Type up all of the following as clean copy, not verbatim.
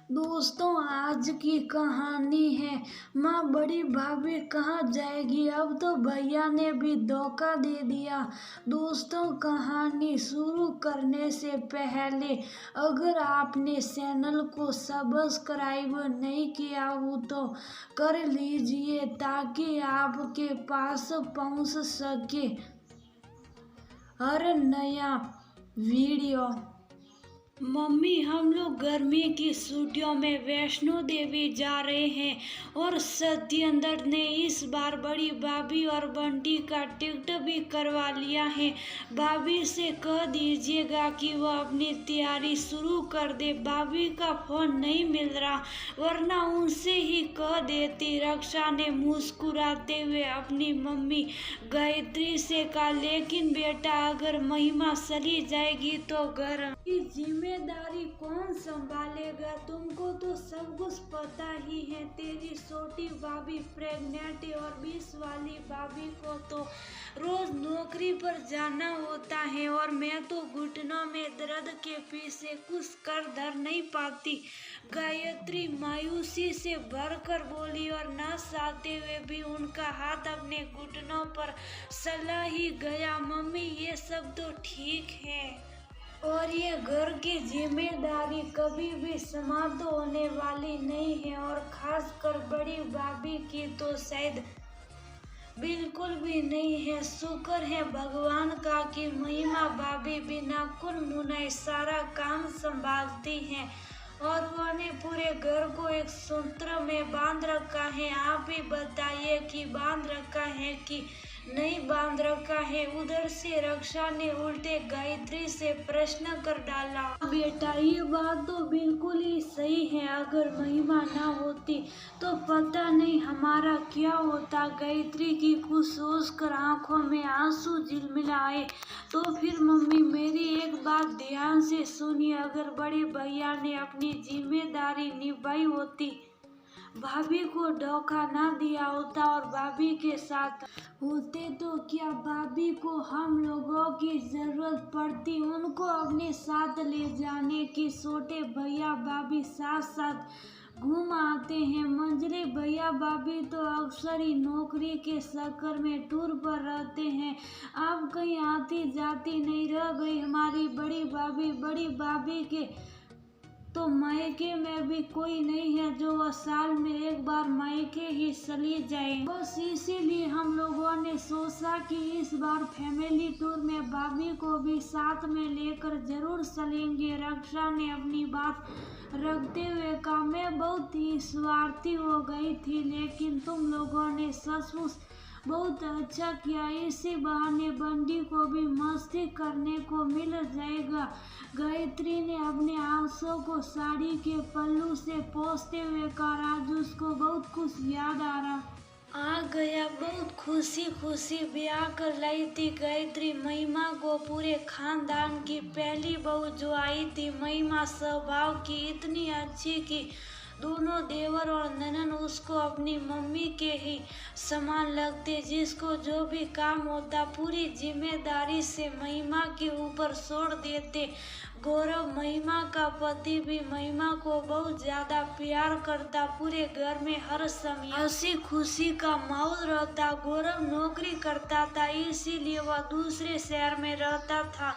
दोस्तों, आज की कहानी है माँ बड़ी भाभी कहाँ जाएगी। अब तो भैया ने भी धोखा दे दिया। दोस्तों, कहानी शुरू करने से पहले अगर आपने चैनल को सब्सक्राइब नहीं किया हो तो कर लीजिए ताकि आपके पास पहुँच सके हर नया वीडियो। मम्मी, हम लोग गर्मी की छुट्टियों में वैष्णो देवी जा रहे हैं और सत्येंद्र ने इस बार बड़ी भाभी और बंटी का टिकट भी करवा लिया है। भाभी से कह दीजिएगा कि वह अपनी तैयारी शुरू कर दे। भाभी का फोन नहीं मिल रहा, वरना उनसे ही कह देती। रक्षा ने मुस्कुराते हुए अपनी मम्मी गायत्री से कहा, लेकिन बेटा अगर महिमा चली जाएगी तो घर की जिम्मेदारी कौन संभालेगा? तुमको तो सब कुछ पता ही है। तेरी छोटी भाभी प्रेग्नेंट है और 20 वाली भाभी को तो रोज नौकरी पर जाना होता है और मैं तो घुटनों में दर्द के पीछे कुछ कर धर नहीं पाती। गायत्री मायूसी से भरकर बोली और न चाहते हुए भी उनका हाथ अपने घुटनों पर चला ही गया। मम्मी, ये सब तो ठीक है और ये घर की जिम्मेदारी कभी भी समाप्त होने वाली नहीं है और खासकर बड़ी भाभी की तो शायद बिल्कुल भी नहीं है। शुक्र है भगवान का कि महिमा भाभी बिना कुल मुनाए सारा काम संभालती हैं और उन्होंने पूरे घर को एक सूत्र में बांध रखा है। आप ही बताइए कि बांध रखा है कि नहीं बांध रखा है? उधर से रक्षा ने उल्टे गायत्री से प्रश्न कर डाला। बेटा, ये बात तो बिल्कुल ही सही है। अगर महिमा ना होती तो पता नहीं हमारा क्या होता। गायत्री की कुछ सोचकर आंखों में आंसू झिलमिलाए। तो फिर मम्मी, मेरी एक बात ध्यान से सुनिए। अगर बड़े भैया ने अपनी जिम्मेदारी निभाई होती, भाभी को धोखा ना दिया होता और भाभी के साथ होते तो क्या भाभी को हम लोगों की जरूरत पड़ती? उनको अपने साथ ले जाने की। छोटे भैया भाभी साथ साथ घूम आते हैं। मंजरे भैया भाभी तो अक्सर ही नौकरी के चक्कर में टूर पर रहते हैं। आप कहीं आती जाती नहीं रह गई हमारी बड़ी भाभी के तो मायके में भी कोई नहीं है जो वह साल में एक बार मायके ही चली जाए। बस इसीलिए हम लोगों ने सोचा कि इस बार फैमिली टूर में भाभी को भी साथ में लेकर जरूर चलेंगे। रक्षा ने अपनी बात रखते हुए कहा, मैं बहुत ही स्वार्थी हो गई थी, लेकिन तुम लोगों ने सचमुच बहुत अच्छा किया। इसी बहाने बंटी को भी मस्ती करने को मिल जाएगा। गायत्री ने अपने आंसुओं को साड़ी के पल्लू से पोंछते हुए कहा, आज उसको बहुत कुछ याद आ गया। बहुत खुशी खुशी ब्याह कर लाई थी गायत्री महिमा को। पूरे खानदान की पहली बहू जो आई थी। महिमा स्वभाव की इतनी अच्छी कि दोनों देवर और ननन उसको अपनी मम्मी के ही समान लगते। जिसको जो भी काम होता पूरी जिम्मेदारी से महिमा के ऊपर छोड़ देते। गौरव महिमा का पति भी महिमा को बहुत ज्यादा प्यार करता। पूरे घर में हर समय हंसी खुशी का माहौल रहता। गौरव नौकरी करता था, इसीलिए वह दूसरे शहर में रहता था,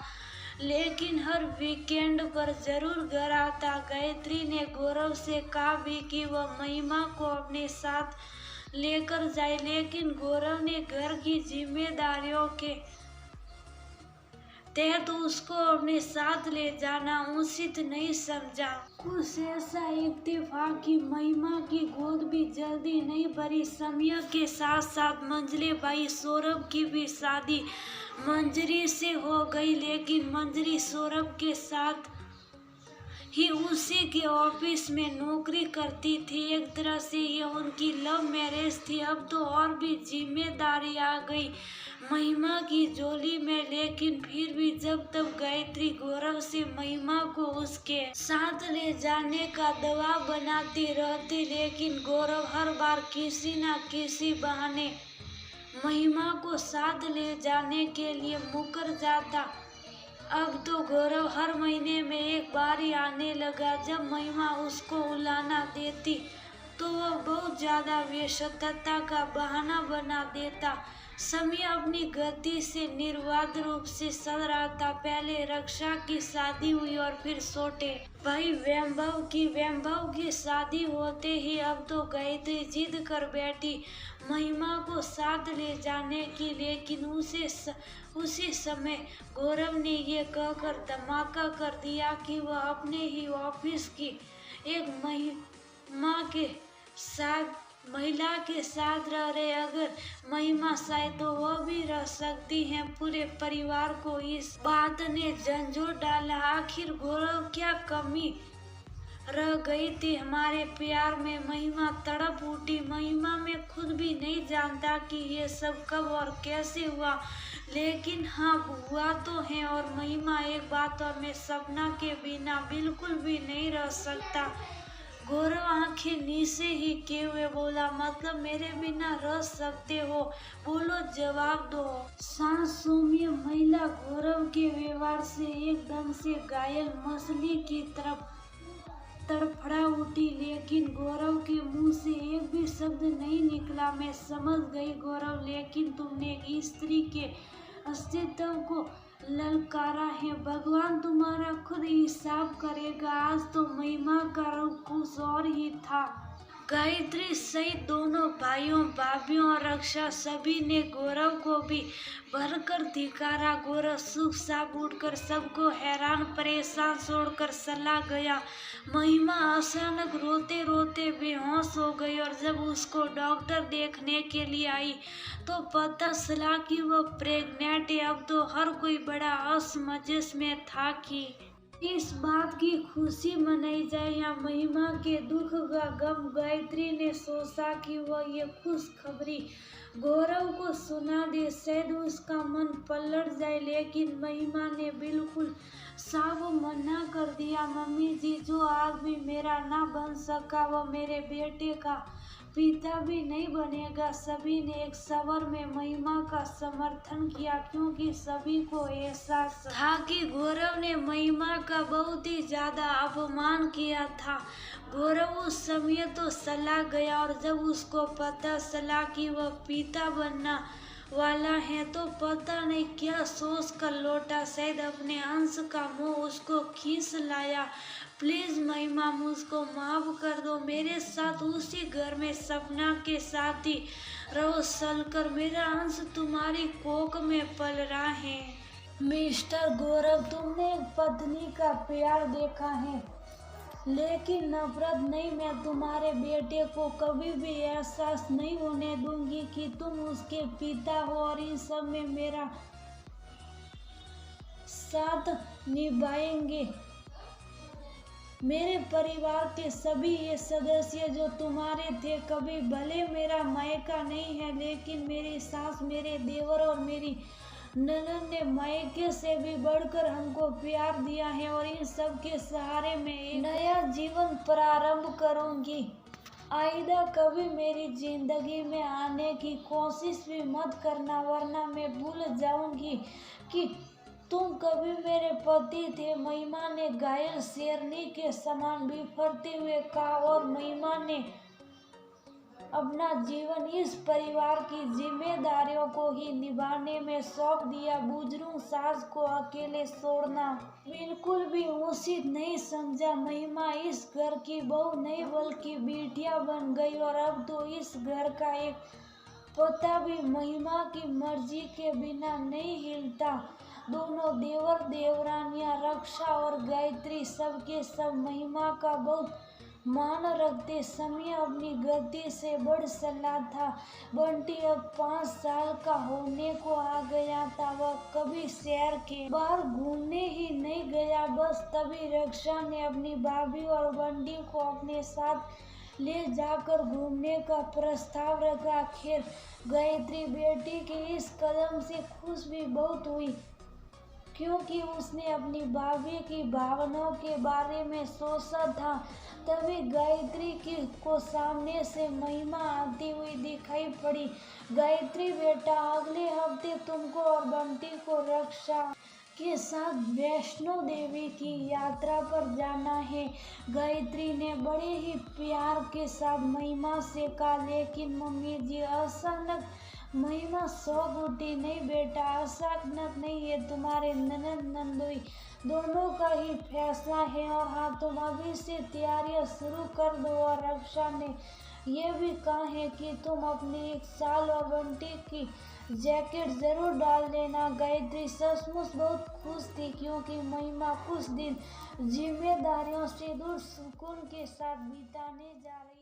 लेकिन हर वीकेंड पर जरूर घर आता। गायत्री ने गौरव से कहा भी कि वह महिमा को अपने साथ लेकर जाए, लेकिन गौरव ने घर की जिम्मेदारियों के तहत उसको अपने साथ ले जाना उचित नहीं समझा। कुछ ऐसा इत्तेफाक कि महिमा की गोद भी जल्दी नहीं भरी। समय के साथ साथ मंजले भाई सौरभ की भी शादी मंजरी से हो गई, लेकिन मंजरी सौरभ के साथ ही उसी के ऑफिस में नौकरी करती थी। एक तरह से ये उनकी लव मैरिज थी। अब तो और भी जिम्मेदारी आ गई महिमा की झोली में, लेकिन फिर भी जब तब गायत्री गौरव से महिमा को उसके साथ ले जाने का दबाव बनाती रहती, लेकिन गौरव हर बार किसी न किसी बहाने महिमा को साथ ले जाने के लिए मुकर जाता। अब तो गौरव हर महीने में एक बार ही आने लगा। जब महिमा उसको उलाना देती तो वह बहुत ज्यादा व्यस्तता का बहाना बना देता। समय अपनी गति से निर्बाध रूप से चल रहा था। पहले रक्षा की शादी हुई और फिर छोटे भाई वैभव की शादी होते ही अब तो गायत्री जिद कर बैठी महिमा को साथ ले जाने की। लेकिन उसी समय गौरव ने ये कहकर धमाका कर दिया कि वह अपने ही ऑफिस की एक महिला के साथ रह रहे। अगर महिमा चाहे तो वह भी रह सकती हैं। पूरे परिवार को इस बात ने झंझोड़ डाला। आखिर गौरव क्या कमी रह गई थी हमारे प्यार में। महिमा तड़प उठी। महिमा में खुद भी नहीं जानता कि ये सब कब और कैसे हुआ, लेकिन हाँ हुआ तो है। और महिमा एक बात और मैं सपना के बिना बिल्कुल भी नहीं रह सकता। गौरव आंखें नीचे ही किए हुए बोला, मतलब मेरे बिना रह सकते हो? बोलो, जवाब दो। शांत सौम्य महिला गौरव के व्यवहार से एकदम से घायल मछली की तरफ तड़फड़ा उठी। लेकिन गौरव के मुंह से एक भी शब्द नहीं निकला। मैं समझ गई गौरव, लेकिन तुमने एक स्त्री के अस्तित्व को ललकारा है। भगवान तुम्हारा खुद हिसाब करेगा। आज तो महिमा का रूप कुछ और ही था। गायत्री सहित दोनों भाइयों, भाभियों और रक्षा सभी ने गौरव को भी भरकर धिक्कारा। गौरव चुपचाप उठकर सबको हैरान परेशान छोड़कर चला गया। महिमा अचानक रोते रोते बेहोश हो गई और जब उसको डॉक्टर देखने के लिए आई तो पता चला कि वह प्रेग्नेंट है। अब तो हर कोई बड़ा असमंजस में था कि इस बात की खुशी मनाई जाए या महिमा के दुख का गम। गायत्री ने सोचा कि वह ये खुशखबरी गौरव को सुना दे, शायद उसका मन पलट जाए। लेकिन महिमा ने बिल्कुल साफ मना कर दिया। मम्मी जी, जो आज भी मेरा ना बन सका वो मेरे बेटे का पिता भी नहीं बनेगा। सभी ने एक स्वर में महिमा का समर्थन किया, क्योंकि सभी को एहसास था कि गौरव ने महिमा का बहुत ही ज्यादा अपमान किया था। गौरव उस समय तो चला गया और जब उसको पता चला कि वह पिता बनना वाला है तो पता नहीं क्या सोच कर लौटा। शायद अपने अंश का मुंह उसको खींच लाया। प्लीज महिमा, मुझको माफ कर दो। मेरे साथ उसी घर में सपना के साथ ही रहो। चलकर मेरा अंश तुम्हारी कोख में पल रहा है। मिस्टर गौरव, तुमने एक पत्नी का प्यार देखा है, लेकिन नफरत नहीं। मैं तुम्हारे बेटे को कभी भी एहसास नहीं होने दूंगी कि तुम उसके पिता हो और इन सब में मेरा साथ निभाएंगे। मेरे परिवार के सभी ये सदस्य जो तुम्हारे थे, कभी भले मेरा मायका नहीं है, लेकिन मेरी सास, मेरे देवर और मेरी ननद ने मायके से भी बढ़कर हमको प्यार दिया है और इन सब के सहारे मैं एक नया जीवन प्रारंभ करूंगी। आइंदा कभी मेरी जिंदगी में आने की कोशिश भी मत करना, वरना मैं भूल जाऊंगी कि तुम कभी मेरे पति थे। महिमा ने घायल शेरनी के समान बिफरते हुए कहा और महिमा ने अपना जीवन इस परिवार की जिम्मेदारियों को ही निभाने में सौंप दिया। बुजुर्ग सास को अकेले छोड़ना बिल्कुल भी उचित नहीं समझा। महिमा इस घर की बहू नहीं बल्कि बिटिया बन गई और अब तो इस घर का एक पता भी महिमा की मर्जी के बिना नहीं हिलता। दोनों देवर देवरानियां, रक्षा और गायत्री, सबके सब महिमा का बहुत मान रखते। समय अपनी गति से बढ़ चला था। बंटी अब 5 साल का होने को आ गया था। वह कभी शहर के बाहर घूमने ही नहीं गया। बस तभी रक्षा ने अपनी भाभी और बंटी को अपने साथ ले जाकर घूमने का प्रस्ताव रखा। खैर, गायत्री बेटी के इस कदम से खुश भी बहुत हुई, क्योंकि उसने अपनी भाभी की भावनाओं के बारे में सोचा था। तभी गायत्री को सामने से महिमा आती हुई दिखाई पड़ी। गायत्री बेटा, अगले हफ्ते तुमको और बंटी को रक्षा के साथ वैष्णो देवी की यात्रा पर जाना है। गायत्री ने बड़े ही प्यार के साथ महिमा से कहा। लेकिन मम्मी जी, अचानक महिमा सौंप उठी। नहीं बेटा, अचानक नहीं है, तुम्हारे ननद नंदोई दोनों का ही फैसला है। और हाँ, तुम अभी से तैयारियां शुरू कर दो। और रक्षा ने ये भी कहा है कि तुम अपनी 1 साल और बंटी की जैकेट जरूर डाल देना। गायत्री सचमुच बहुत खुश थी, क्योंकि महिमा कुछ दिन जिम्मेदारियों से दूर सुकून के साथ बिताने जा रही